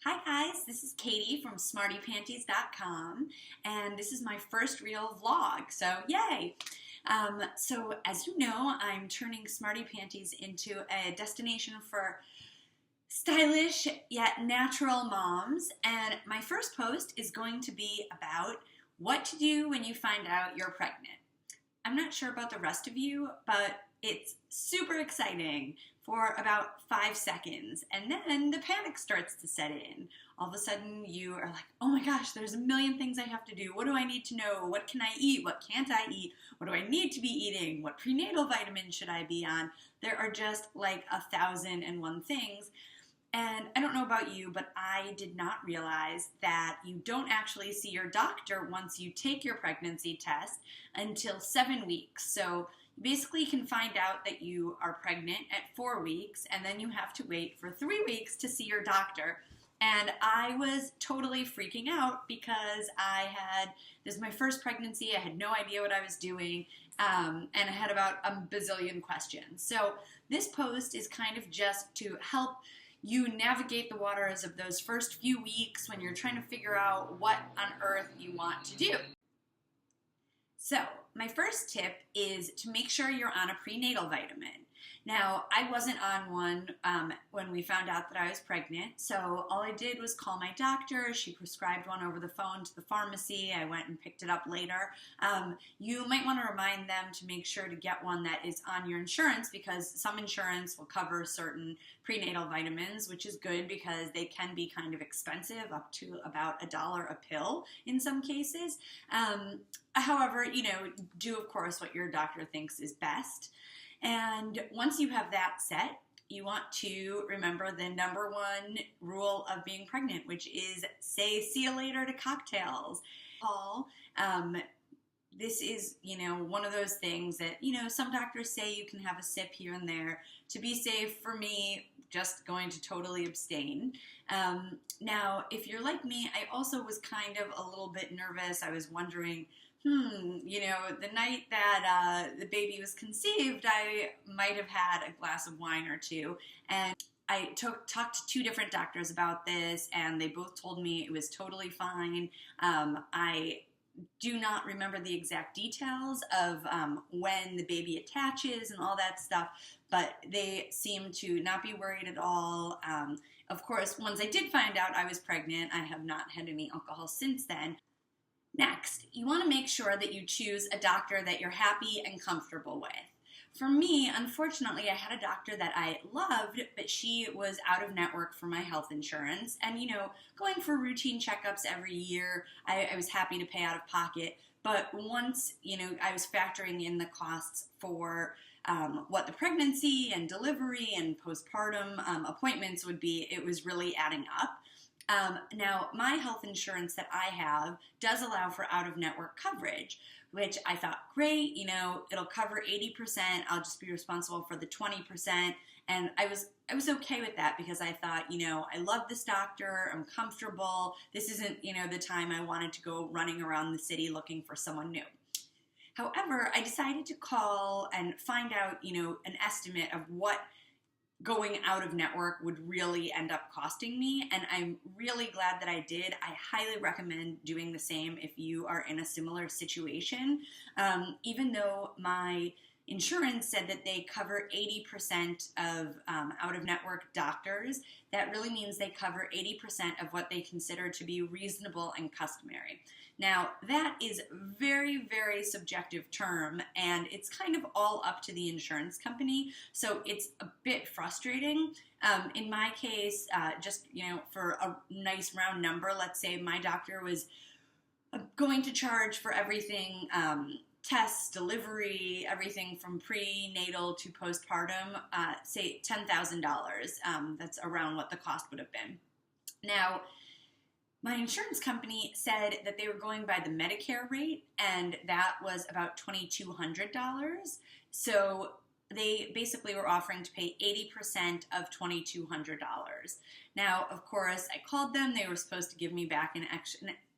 Hi guys, this is Katie from smartypanties.com, and this is my first real vlog, so yay! So as you know, I'm turning Smarty Panties into a destination for stylish yet natural moms, and my first post is going to be about what to do when you find out you're pregnant. I'm not sure about the rest of you, but it's super exciting for about 5 seconds, and then the panic starts to set in. All of a sudden you are like, oh my gosh, there's a million things I have to do. What do I need to know? What can I eat? What can't I eat? What do I need to be eating? What prenatal vitamins should I be on? There are just like 1,001 things. And I don't know about you, but I did not realize that you don't actually see your doctor once you take your pregnancy test until 7 weeks. So you basically can find out that you are pregnant at 4 weeks, and then you have to wait for 3 weeks to see your doctor. And I was totally freaking out because this is my first pregnancy, I had no idea what I was doing, and I had about a bazillion questions. So this post is kind of just to help you navigate the waters of those first few weeks when you're trying to figure out what on earth you want to do. So my first tip is to make sure you're on a prenatal vitamin. Now, I wasn't on one when we found out that I was pregnant, so all I did was call my doctor. She prescribed one over the phone to the pharmacy. I went and picked it up later. You might want to remind them to make sure to get one that is on your insurance, because some insurance will cover certain prenatal vitamins, which is good because they can be kind of expensive, up to about $1 a pill in some cases. However, do of course what your doctor thinks is best. And once you have that set, you want to remember the number one rule of being pregnant, which is say see you later to cocktails. This is, one of those things that, some doctors say you can have a sip here and there. To be safe, for me, just going to totally abstain. Now, if you're like me, I also was kind of a little bit nervous. I was wondering, the night that the baby was conceived, I might have had a glass of wine or two. And I talked to 2 different doctors about this, and they both told me it was totally fine. I do not remember the exact details of when the baby attaches and all that stuff, but they seem to not be worried at all. Of course, once I did find out I was pregnant, I have not had any alcohol since then. Next, you want to make sure that you choose a doctor that you're happy and comfortable with. For me, unfortunately, I had a doctor that I loved, but she was out of network for my health insurance. And, going for routine checkups every year, I was happy to pay out of pocket. But once, I was factoring in the costs for what the pregnancy and delivery and postpartum appointments would be, it was really adding up. Now, my health insurance that I have does allow for out-of-network coverage, which I thought, great, it'll cover 80%, I'll just be responsible for the 20%, and I was okay with that because I thought, I love this doctor, I'm comfortable, this isn't, the time I wanted to go running around the city looking for someone new. However, I decided to call and find out, an estimate of what going out of network would really end up costing me, and I'm really glad that I did. I highly recommend doing the same if you are in a similar situation. Even though my insurance said that they cover 80% of out-of-network doctors, that really means they cover 80% of what they consider to be reasonable and customary. Now, that is very, very subjective term, and it's kind of all up to the insurance company, so it's a bit frustrating. In my case, for a nice round number, let's say my doctor was going to charge for everything, tests, delivery, everything from prenatal to postpartum, say $10,000. That's around what the cost would have been. Now, my insurance company said that they were going by the Medicare rate, and that was about $2,200. So they basically were offering to pay 80% of $2,200. Now, of course, I called them. They were supposed to give me back an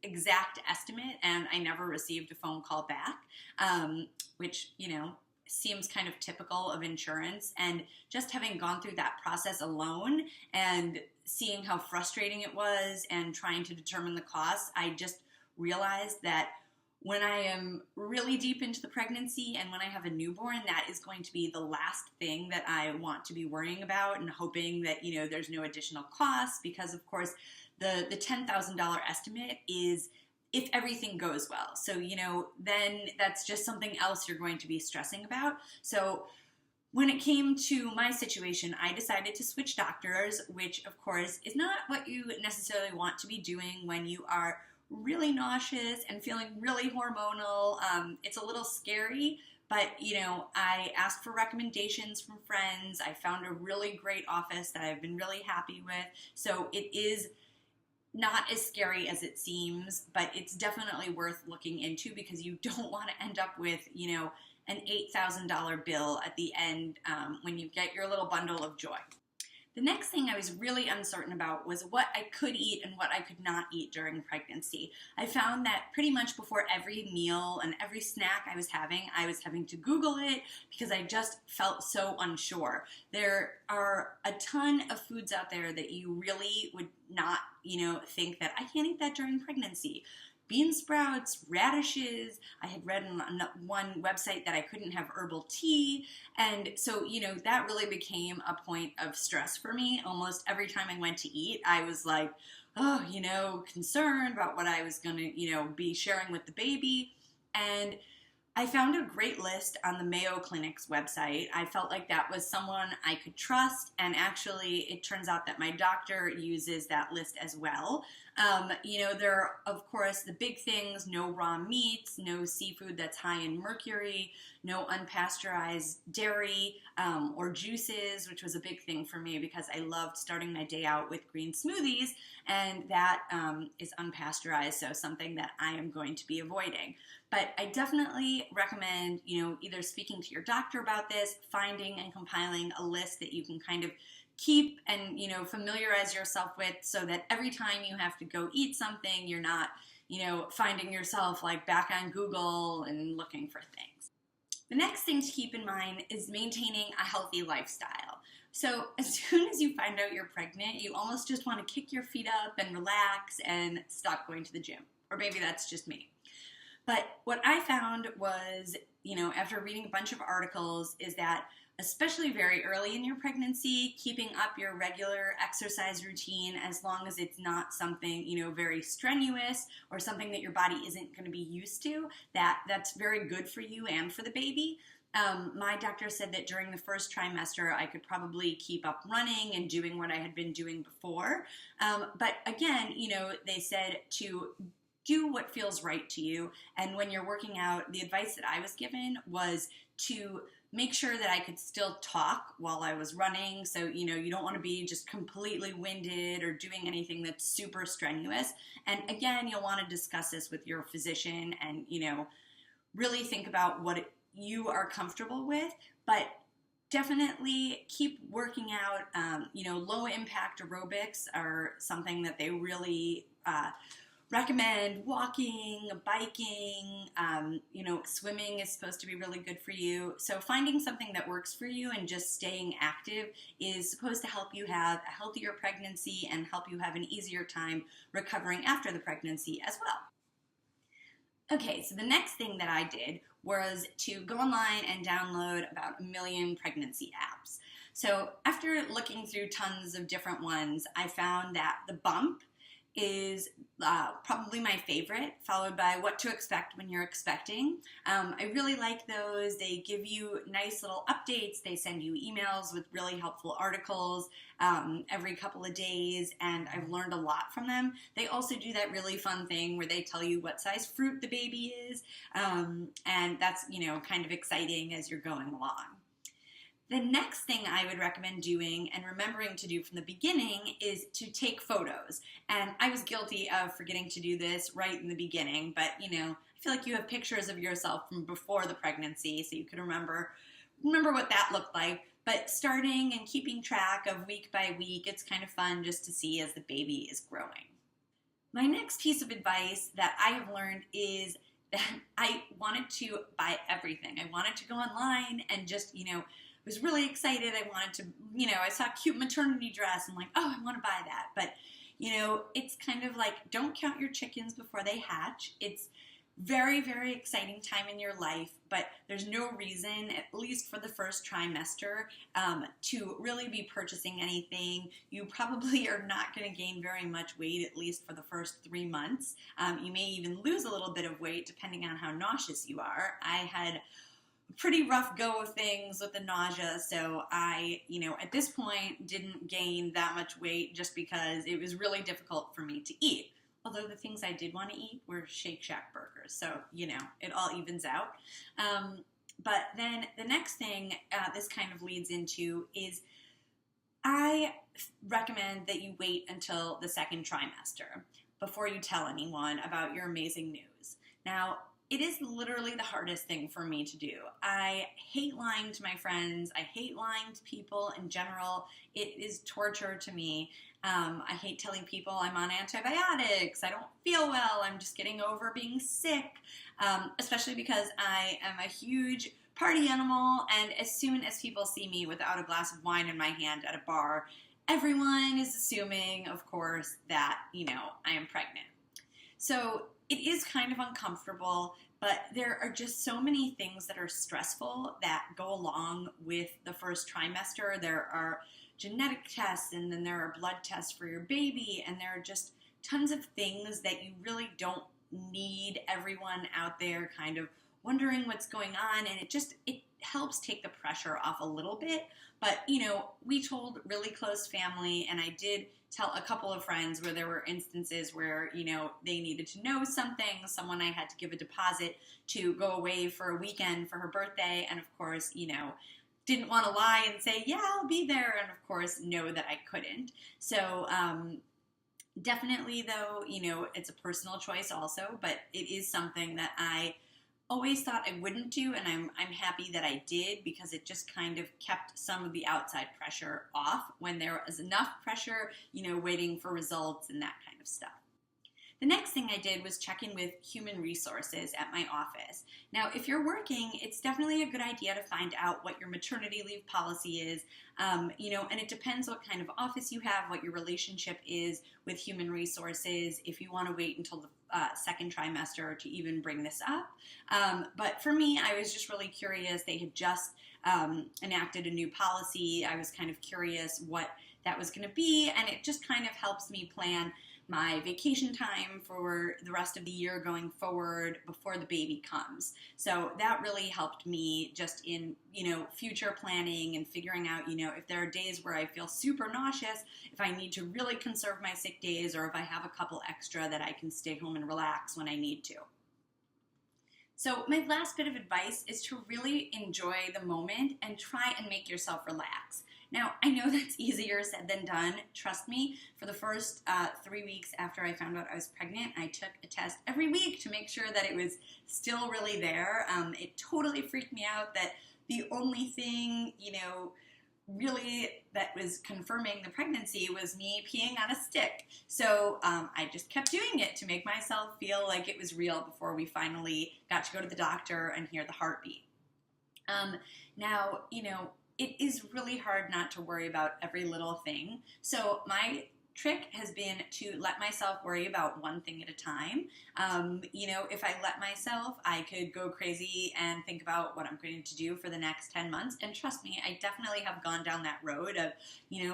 exact estimate, and I never received a phone call back, which, seems kind of typical of insurance. And just having gone through that process alone and seeing how frustrating it was and trying to determine the costs, I just realized that when I am really deep into the pregnancy and when I have a newborn, that is going to be the last thing that I want to be worrying about and hoping that, there's no additional costs, because of course the $10,000 estimate is if everything goes well. So, then that's just something else you're going to be stressing about. So when it came to my situation, I decided to switch doctors, which of course is not what you necessarily want to be doing when you are really nauseous and feeling really hormonal. It's a little scary, but I asked for recommendations from friends. I found a really great office that I've been really happy with. So it is not as scary as it seems, but it's definitely worth looking into, because you don't want to end up with, an $8,000 bill at the end when you get your little bundle of joy. The next thing I was really uncertain about was what I could eat and what I could not eat during pregnancy. I found that pretty much before every meal and every snack I was having to Google it, because I just felt so unsure. There are a ton of foods out there that you really would not, think that I can't eat that during pregnancy. Bean sprouts, radishes. I had read on one website that I couldn't have herbal tea. And so, that really became a point of stress for me. Almost every time I went to eat, I was like, concerned about what I was going to, be sharing with the baby. And I found a great list on the Mayo Clinic's website. I felt like that was someone I could trust, and actually it turns out that my doctor uses that list as well. There are, of course, the big things: no raw meats, no seafood that's high in mercury, no unpasteurized dairy or juices, which was a big thing for me because I loved starting my day out with green smoothies, and that is unpasteurized, so something that I am going to be avoiding. But I definitely recommend, either speaking to your doctor about this, finding and compiling a list that you can kind of keep and, familiarize yourself with, so that every time you have to go eat something, you're not, finding yourself like back on Google and looking for things. The next thing to keep in mind is maintaining a healthy lifestyle. So as soon as you find out you're pregnant, you almost just want to kick your feet up and relax and stop going to the gym. Or maybe that's just me. But what I found was, after reading a bunch of articles, is that especially very early in your pregnancy, keeping up your regular exercise routine, as long as it's not something, very strenuous or something that your body isn't going to be used to, that's very good for you and for the baby. My doctor said that during the first trimester, I could probably keep up running and doing what I had been doing before. But again, they said to do what feels right to you. And when you're working out, the advice that I was given was to make sure that I could still talk while I was running. So, you don't want to be just completely winded or doing anything that's super strenuous. And again, you'll want to discuss this with your physician and, really think about what you are comfortable with. But definitely keep working out. Low impact aerobics are something that they really recommend. Walking, biking, swimming is supposed to be really good for you. So finding something that works for you and just staying active is supposed to help you have a healthier pregnancy and help you have an easier time recovering after the pregnancy as well. Okay, so the next thing that I did was to go online and download about 1 million pregnancy apps. So after looking through tons of different ones, I found that the Bump is probably my favorite, followed by What to Expect When You're Expecting. I really like those. They give you nice little updates. They send you emails with really helpful articles every couple of days, and I've learned a lot from them. They also do that really fun thing where they tell you what size fruit the baby is, and that's, kind of exciting as you're going along. The next thing I would recommend doing and remembering to do from the beginning is to take photos. And I was guilty of forgetting to do this right in the beginning, but I feel like you have pictures of yourself from before the pregnancy, so you can remember what that looked like. But starting and keeping track of week by week, it's kind of fun just to see as the baby is growing. My next piece of advice that I have learned is that I wanted to buy everything. I wanted to go online and just, was really excited. I wanted to, I saw a cute maternity dress. I'm like, oh, I want to buy that. But, it's kind of like, don't count your chickens before they hatch. It's very, very exciting time in your life, but there's no reason, at least for the first trimester, to really be purchasing anything. You probably are not going to gain very much weight, at least for the first 3 months. You may even lose a little bit of weight depending on how nauseous you are. I had a pretty rough go of things with the nausea, so I, at this point didn't gain that much weight just because it was really difficult for me to eat. Although the things I did want to eat were Shake Shack burgers. So, it all evens out. But then the next thing this kind of leads into is I recommend that you wait until the second trimester before you tell anyone about your amazing news. Now, it is literally the hardest thing for me to do. I hate lying to my friends. I hate lying to people in general. It is torture to me. I hate telling people I'm on antibiotics. I don't feel well. I'm just getting over being sick, especially because I am a huge party animal. And as soon as people see me without a glass of wine in my hand at a bar, everyone is assuming, of course, that, I am pregnant. So it is kind of uncomfortable, but there are just so many things that are stressful that go along with the first trimester. There are genetic tests, and then there are blood tests for your baby, and there are just tons of things that you really don't need everyone out there kind of wondering what's going on, and it helps take the pressure off a little bit. But, we told really close family, and I did tell a couple of friends where there were instances where, they needed to know something. Someone I had to give a deposit to go away for a weekend for her birthday, and of course, didn't want to lie and say, yeah, I'll be there, and of course know that I couldn't. So definitely, though, it's a personal choice also, but it is something that I always thought I wouldn't do, and I'm happy that I did, because it just kind of kept some of the outside pressure off when there was enough pressure, waiting for results and that kind of stuff. The next thing I did was check in with human resources at my office. Now, if you're working, it's definitely a good idea to find out what your maternity leave policy is, and it depends what kind of office you have, what your relationship is with human resources, if you want to wait until the second trimester to even bring this up. But for me, I was just really curious. They had just enacted a new policy. I was kind of curious what that was going to be, and it just kind of helps me plan my vacation time for the rest of the year going forward before the baby comes. So that really helped me just in, future planning and figuring out, if there are days where I feel super nauseous, if I need to really conserve my sick days, or if I have a couple extra that I can stay home and relax when I need to. So my last bit of advice is to really enjoy the moment and try and make yourself relax. Now, I know that's easier said than done. Trust me, for the first 3 weeks after I found out I was pregnant, I took a test every week to make sure that it was still really there. It totally freaked me out that the only thing, really that was confirming the pregnancy was me peeing on a stick. So I just kept doing it to make myself feel like it was real before we finally got to go to the doctor and hear the heartbeat. Now, it is really hard not to worry about every little thing. So my trick has been to let myself worry about one thing at a time. If I let myself, I could go crazy and think about what I'm going to do for the next 10 months. And trust me, I definitely have gone down that road of,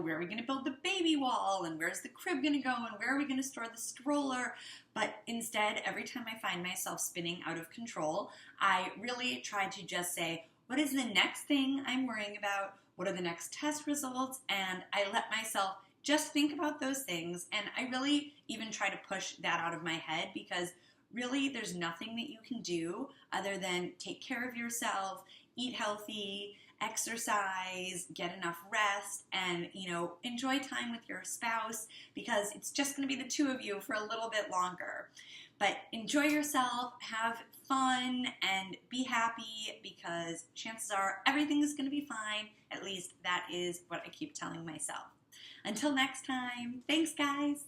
where are we going to build the baby wall, and where's the crib going to go, and where are we going to store the stroller? But instead, every time I find myself spinning out of control, I really try to just say, what is the next thing I'm worrying about? What are the next test results? And I let myself just think about those things. And I really even try to push that out of my head, because really there's nothing that you can do other than take care of yourself, eat healthy, exercise, get enough rest, and, enjoy time with your spouse, because it's just going to be the two of you for a little bit longer. But enjoy yourself, have fun, and be happy, because chances are everything is going to be fine. At least that is what I keep telling myself. Until next time, thanks guys.